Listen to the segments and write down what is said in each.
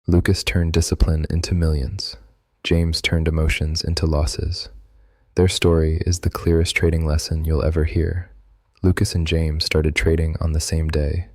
Lucas turned discipline into millions. James turned emotions into losses. Their story is the clearest trading lesson you'll ever hear. Lucas and James started trading on the same day.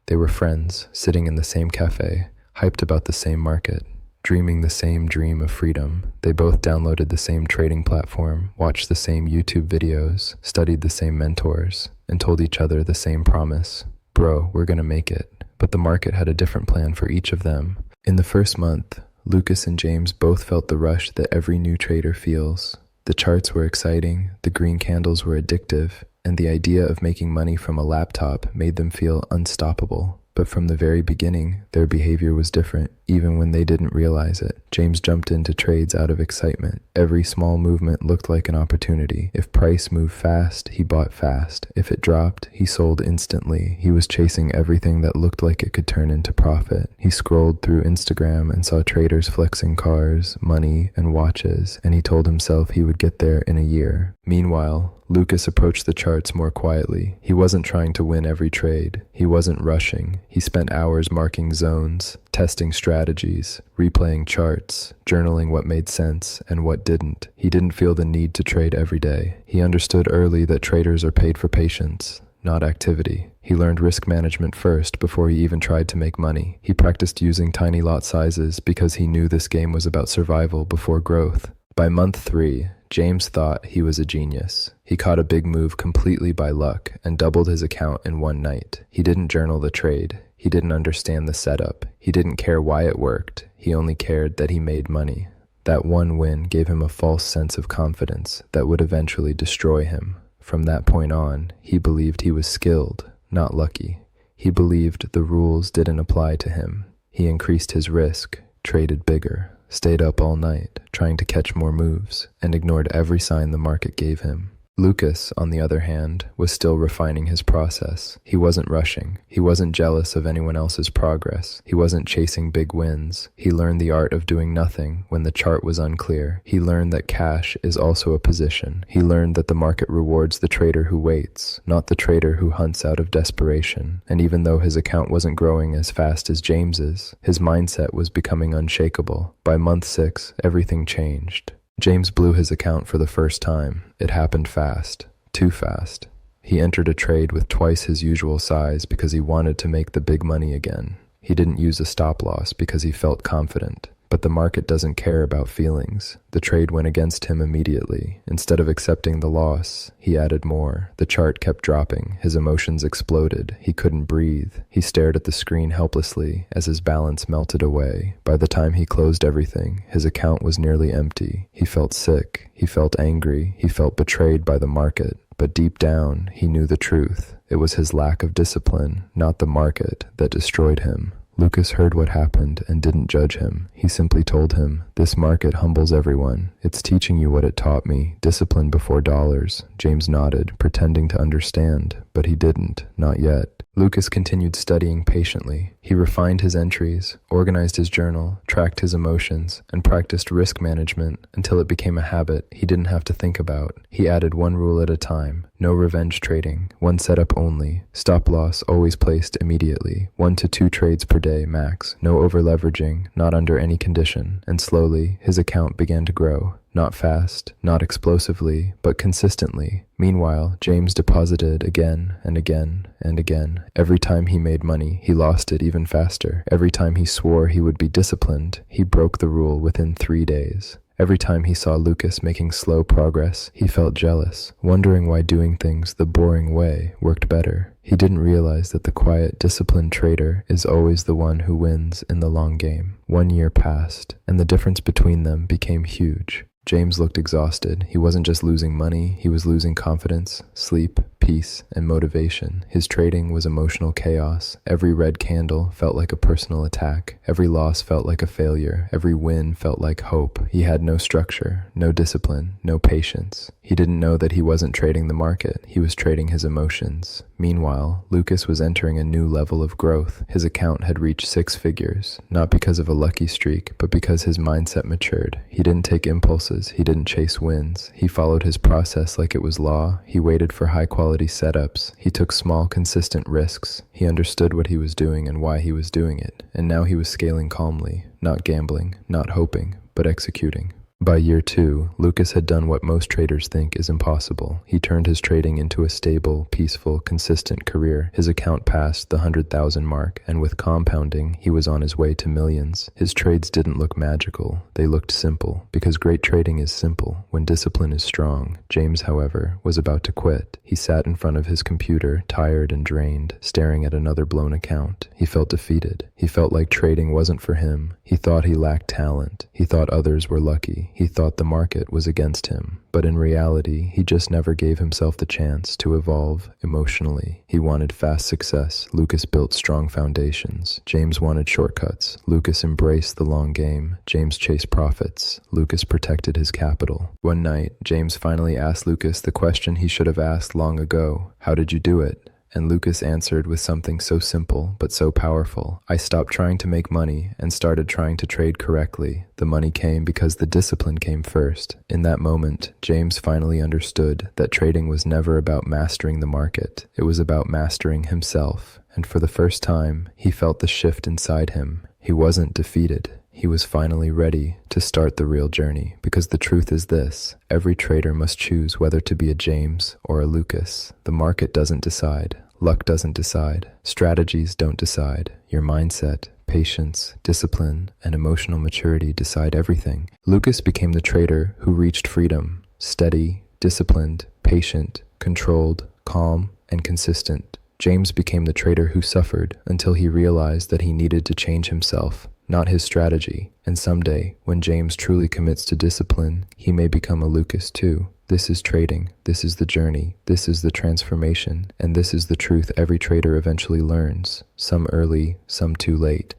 They were friends, sitting in the same cafe, hyped about the same market, dreaming the same dream of freedom. They both downloaded the same trading platform, watched the same YouTube videos, studied the same mentors, and told each other the same promise. Bro, we're gonna make it. But the market had a different plan for each of them. In the first month, Lucas and James both felt the rush that every new trader feels. The charts were exciting, the green candles were addictive, and the idea of making money from a laptop made them feel unstoppable. But from the very beginning, their behavior was different, even when they didn't realize it. James jumped into trades out of excitement. Every small movement looked like an opportunity. If price moved fast, he bought fast. If it dropped, he sold instantly. He was chasing everything that looked like it could turn into profit. He scrolled through Instagram and saw traders flexing cars, money, and watches, and he told himself he would get there in a year. Meanwhile, Lucas approached the charts more quietly. He wasn't trying to win every trade. He wasn't rushing. He spent hours marking zones, testing strategies, replaying charts, journaling what made sense and what didn't. He didn't feel the need to trade every day. He understood early that traders are paid for patience, not activity. He learned risk management first before he even tried to make money. He practiced using tiny lot sizes because he knew this game was about survival before growth. By month 3, James thought he was a genius. He caught a big move completely by luck and doubled his account in one night. He didn't journal the trade. He didn't understand the setup. He didn't care why it worked. He only cared that he made money. That one win gave him a false sense of confidence that would eventually destroy him. From that point on, he believed he was skilled, not lucky. He believed the rules didn't apply to him. He increased his risk, traded bigger, stayed up all night, trying to catch more moves, and ignored every sign the market gave him. Lucas, on the other hand, was still refining his process. He wasn't rushing. He wasn't jealous of anyone else's progress. He wasn't chasing big wins. He learned the art of doing nothing when the chart was unclear. He learned that cash is also a position. He learned that the market rewards the trader who waits, not the trader who hunts out of desperation. And even though his account wasn't growing as fast as James's, his mindset was becoming unshakable. By month 6, everything changed. James blew his account for the first time. It happened fast. Too fast. He entered a trade with twice his usual size because he wanted to make the big money again. He didn't use a stop loss because he felt confident. But the market doesn't care about feelings. The trade went against him immediately. Instead of accepting the loss, he added more. The chart kept dropping. His emotions exploded. He couldn't breathe. He stared at the screen helplessly as his balance melted away. By the time he closed everything, his account was nearly empty. He felt sick. He felt angry. He felt betrayed by the market. But deep down, he knew the truth. It was his lack of discipline, not the market, that destroyed him. Lucas heard what happened and didn't judge him. He simply told him, "This market humbles everyone. It's teaching you what it taught me, discipline before dollars." James nodded, pretending to understand, but he didn't, not yet. Lucas continued studying patiently. He refined his entries, organized his journal, tracked his emotions, and practiced risk management until it became a habit he didn't have to think about. He added one rule at a time: no revenge trading, one setup only, stop loss always placed immediately, 1 to 2 trades per day max, no over-leveraging, not under any condition, and slowly his account began to grow. Not fast, not explosively, but consistently. Meanwhile, James deposited again and again and again. Every time he made money, he lost it even faster. Every time he swore he would be disciplined, he broke the rule within 3 days. Every time he saw Lucas making slow progress, he felt jealous, wondering why doing things the boring way worked better. He didn't realize that the quiet, disciplined trader is always the one who wins in the long game. 1 year passed, and the difference between them became huge. James looked exhausted. He wasn't just losing money, he was losing confidence, sleep, peace, and motivation. His trading was emotional chaos. Every red candle felt like a personal attack. Every loss felt like a failure. Every win felt like hope. He had no structure, no discipline, no patience. He didn't know that he wasn't trading the market. He was trading his emotions. Meanwhile, Lucas was entering a new level of growth. His account had reached 6 figures, not because of a lucky streak, but because his mindset matured. He didn't take impulses, he didn't chase wins. He followed his process like it was law. He waited for high-quality setups. He took small, consistent risks. He understood what he was doing and why he was doing it. And now he was scaling calmly, not gambling, not hoping, but executing. By year 2, Lucas had done what most traders think is impossible. He turned his trading into a stable, peaceful, consistent career. His account passed the 100,000 mark, and with compounding, he was on his way to millions. His trades didn't look magical. They looked simple, because great trading is simple when discipline is strong. James, however, was about to quit. He sat in front of his computer, tired and drained, staring at another blown account. He felt defeated. He felt like trading wasn't for him. He thought he lacked talent. He thought others were lucky. He thought the market was against him. But in reality, he just never gave himself the chance to evolve emotionally. He wanted fast success. Lucas built strong foundations. James wanted shortcuts. Lucas embraced the long game. James chased profits. Lucas protected his capital. One night, James finally asked Lucas the question he should have asked long ago. How did you do it? And Lucas answered with something so simple but so powerful. I stopped trying to make money and started trying to trade correctly. The money came because the discipline came first. In that moment, James finally understood that trading was never about mastering the market. It was about mastering himself. And for the first time, he felt the shift inside him. He wasn't defeated. He was finally ready to start the real journey, because the truth is this: every trader must choose whether to be a James or a Lucas. The market doesn't decide. Luck doesn't decide. Strategies don't decide. Your mindset, patience, discipline, and emotional maturity decide everything. Lucas became the trader who reached freedom: steady, disciplined, patient, controlled, calm, and consistent. James became the trader who suffered until he realized that he needed to change himself, not his strategy. And someday, when James truly commits to discipline, he may become a Lucas too. This is trading. This is the journey. This is the transformation. And this is the truth every trader eventually learns, some early, some too late.